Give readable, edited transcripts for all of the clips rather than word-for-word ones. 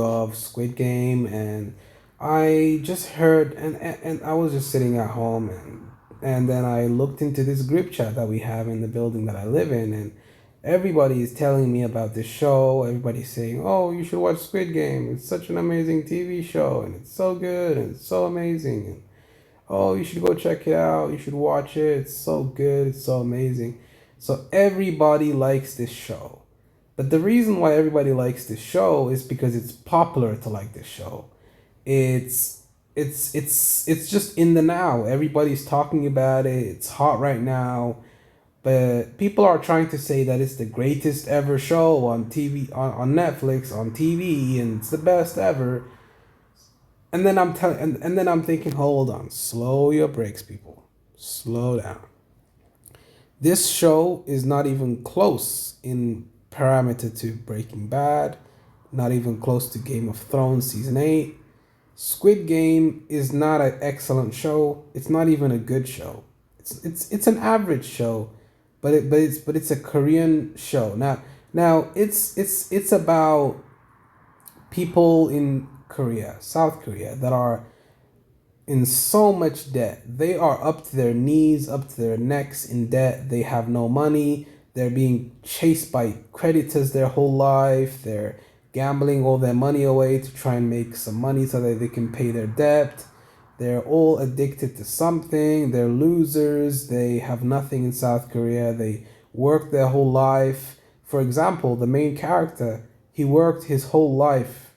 review of Squid Game, and I just heard, and I was just sitting at home, and then I looked into this group chat that we have in the building that I live in, and everybody is telling me about this show. Everybody's saying, "Oh, you should watch Squid Game. It's such an amazing TV show, and it's so good, and it's so amazing." And oh, you should go check it out. You should watch it. It's so good. It's so amazing. So everybody likes this show. But the reason why everybody likes this show is because it's popular to like this show. It's it's just in the now. Everybody's talking about it. It's hot right now. But people are trying to say that it's the greatest ever show on TV, on Netflix, on TV, and it's the best ever. And then and then I'm thinking, hold on, slow your brakes, people. Slow down. This show is not even close in parameter to Breaking Bad, not even close to Game of Thrones season 8. Squid Game is not an excellent show. It's not even a good show. It's an average show, but it's a Korean show. Now it's about people in Korea, South Korea, that are in so much debt. They are up to their knees, up to their necks in debt. They have no money. They're being chased by creditors their whole life. They're gambling all their money away to try and make some money so that they can pay their debt. They're all addicted to something. They're losers. They have nothing in South Korea. They work their whole life. For example, the main character, he worked his whole life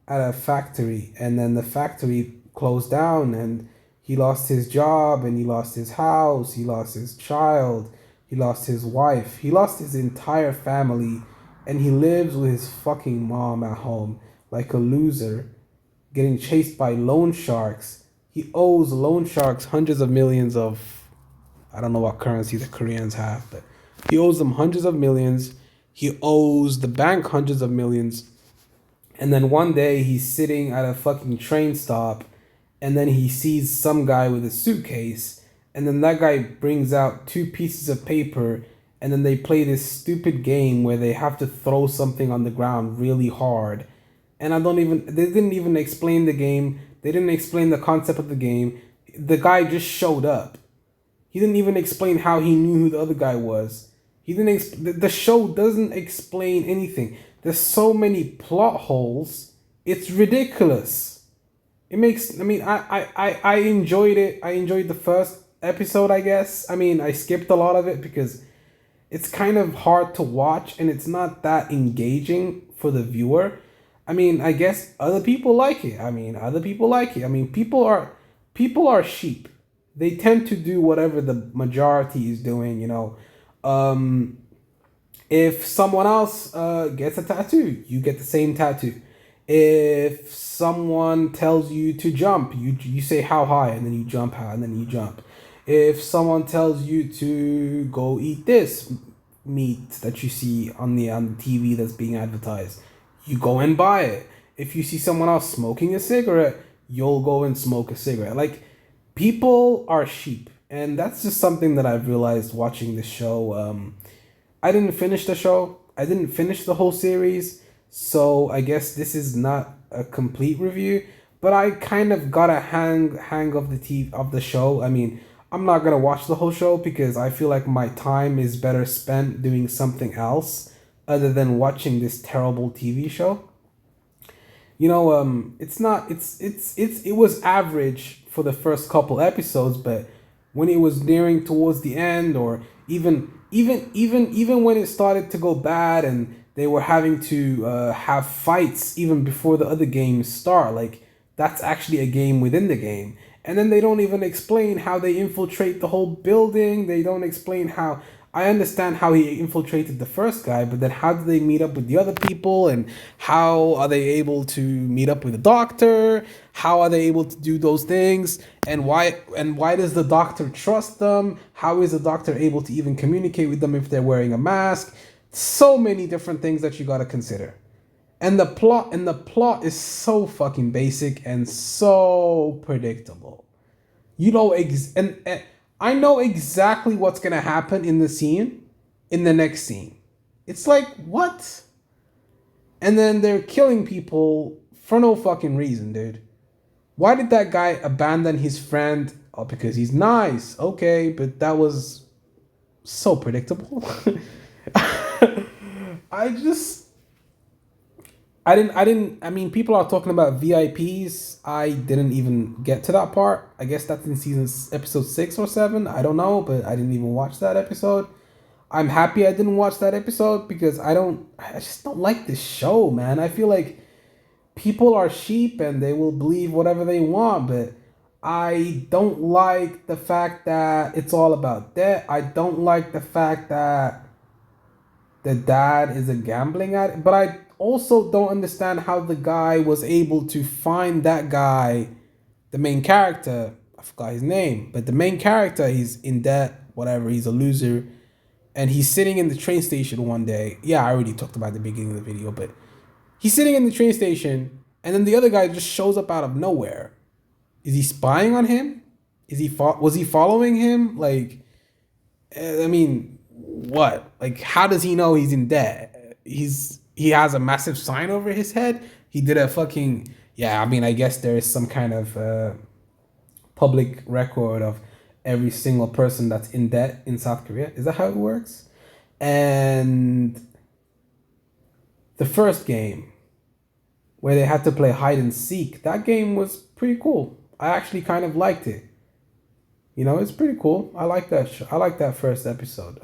at a factory, and then the factory closed down, and he lost his job, and he lost his house, he lost his child, he lost his wife, he lost his entire family, and he lives with his fucking mom at home like a loser, getting chased by loan sharks. He owes loan sharks hundreds of millions of, I don't know what currency the Koreans have, but he owes them hundreds of millions. He owes the bank hundreds of millions. And then one day he's sitting at a fucking train stop, and then he sees some guy with a suitcase, and then that guy brings out two pieces of paper, and then they play this stupid game where they have to throw something on the ground really hard. And they didn't even explain the game. They didn't explain the concept of the game. The guy just showed up. He didn't even explain how he knew who the other guy was. The show doesn't explain anything. There's so many plot holes. It's ridiculous. I enjoyed it. I enjoyed the first episode, I guess. I mean, I skipped a lot of it because it's kind of hard to watch and it's not that engaging for the viewer. I mean, I guess other people like it. People are sheep. They tend to do whatever the majority is doing, you know. If someone else gets a tattoo, you get the same tattoo. If someone tells you to jump, you say how high, and then you jump high, and then you jump. If someone tells you to go eat this meat that you see on the TV that's being advertised, you go and buy it. If you see someone else smoking a cigarette, you'll go and smoke a cigarette. Like, people are sheep, and that's just something that I've realized watching the show. I didn't finish the show. I didn't finish the whole series, so I guess this is not a complete review. But I kind of got a hang of the show. I mean, I'm not gonna watch the whole show because I feel like my time is better spent doing something else other than watching this terrible TV show. You know, it was average for the first couple episodes, but when it was nearing towards the end, or even when it started to go bad and they were having to have fights even before the other games start, like, that's actually a game within the game. And then they don't even explain how they infiltrate the whole building. They don't explain how. I understand how he infiltrated the first guy, but then how do they meet up with the other people, and how are they able to meet up with the doctor? How are they able to do those things? And why does the doctor trust them? How is the doctor able to even communicate with them if they're wearing a mask? So many different things that you got to consider. And the plot is so fucking basic and so predictable. You know, and I know exactly what's gonna happen in the next scene. It's like, what? And then they're killing people for no fucking reason, dude. Why did that guy abandon his friend? Oh, because he's nice. Okay, but that was so predictable. I just I mean, people are talking about VIPs. I didn't even get to that part. I guess that's in episode 6 or 7. I don't know, but I didn't even watch that episode. I'm happy I didn't watch that episode because I just don't like this show, man. I feel like people are sheep and they will believe whatever they want, but I don't like the fact that it's all about debt. I don't like the fact that the dad is a gambling addict, but I also don't understand how the guy was able to find that guy, the main character. I forgot his name, but the main character, he's in debt, whatever, he's a loser, and he's sitting in the train station one day. Yeah, I already talked about the beginning of the video, but he's sitting in the train station, and then the other guy just shows up out of nowhere. Is he spying on him? Was he following him? Like, I mean, what? Like, how does he know he's in debt? He has a massive sign over his head. He did a fucking, yeah. I mean, I guess there is some kind of public record of every single person that's in debt in South Korea. Is that how it works? And the first game where they had to play hide and seek, that game was pretty cool. I actually kind of liked it. You know, it's pretty cool. I like that show. I like that first episode.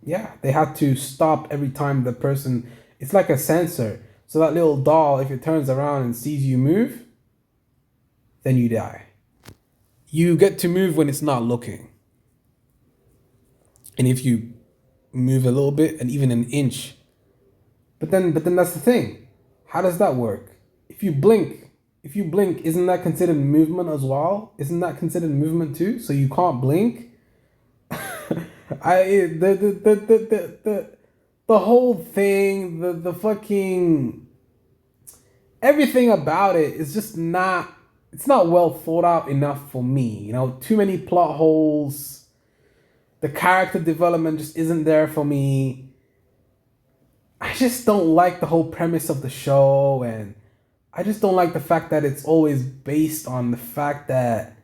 Yeah, they had to stop every time the person. It's like a sensor. So that little doll, if it turns around and sees you move, then you die. You get to move when it's not looking. And if you move a little bit and even an inch, but then that's the thing. How does that work? If you blink, isn't that considered movement as well? Isn't that considered movement too? So you can't blink. The whole thing, the fucking everything about it is just not. It's not well thought out enough for me. You know, too many plot holes. The character development just isn't there for me. I just don't like the whole premise of the show, and I just don't like the fact that it's always based on the fact that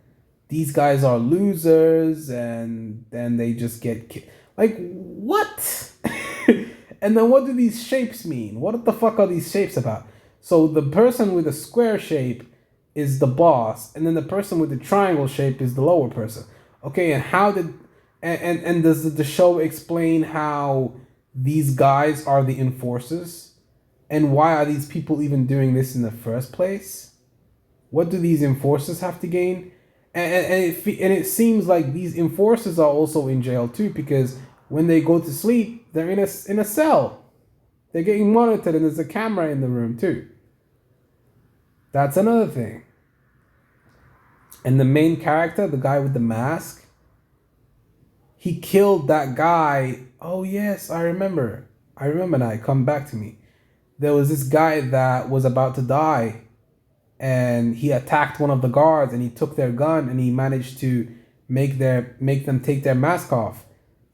these guys are losers and then they just get like, what? And then what do these shapes mean? What the fuck are these shapes about? So the person with the square shape is the boss, and then the person with the triangle shape is the lower person. Okay, and how did and does the show explain how these guys are the enforcers? And why are these people even doing this in the first place? What do these enforcers have to gain? And it seems like these enforcers are also in jail too, because when they go to sleep, they're in a cell. They're getting monitored, and there's a camera in the room too. That's another thing. And the main character, the guy with the mask, he killed that guy. Oh yes, I remember now. Come back to me. There was this guy that was about to die, and he attacked one of the guards, and he took their gun, and he managed to make them take their mask off.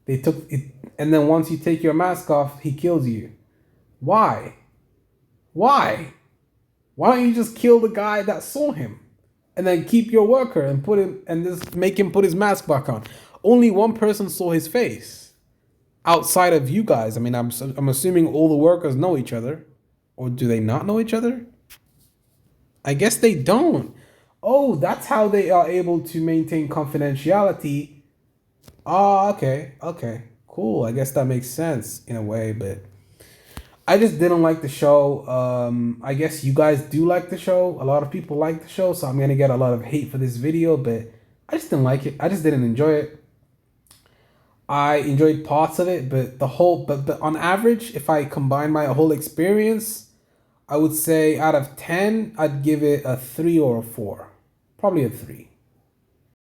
They took it, and then once you take your mask off, he kills you. Why? Why don't you just kill the guy that saw him, and then keep your worker and put him and just make him put his mask back on? Only one person saw his face outside of you guys. I mean, I'm assuming all the workers know each other. Or do they not know each other? I guess they don't. Oh, that's how they are able to maintain confidentiality. Oh, okay, cool. I guess that makes sense in a way, but I just didn't like the show. I guess you guys do like the show. A lot of people like the show, so I'm gonna get a lot of hate for this video, but I just didn't like it. I just didn't enjoy it. I enjoyed parts of it, but but on average, if I combine my whole experience, I would say out of 10, I'd give it a 3 or a 4. Probably a 3.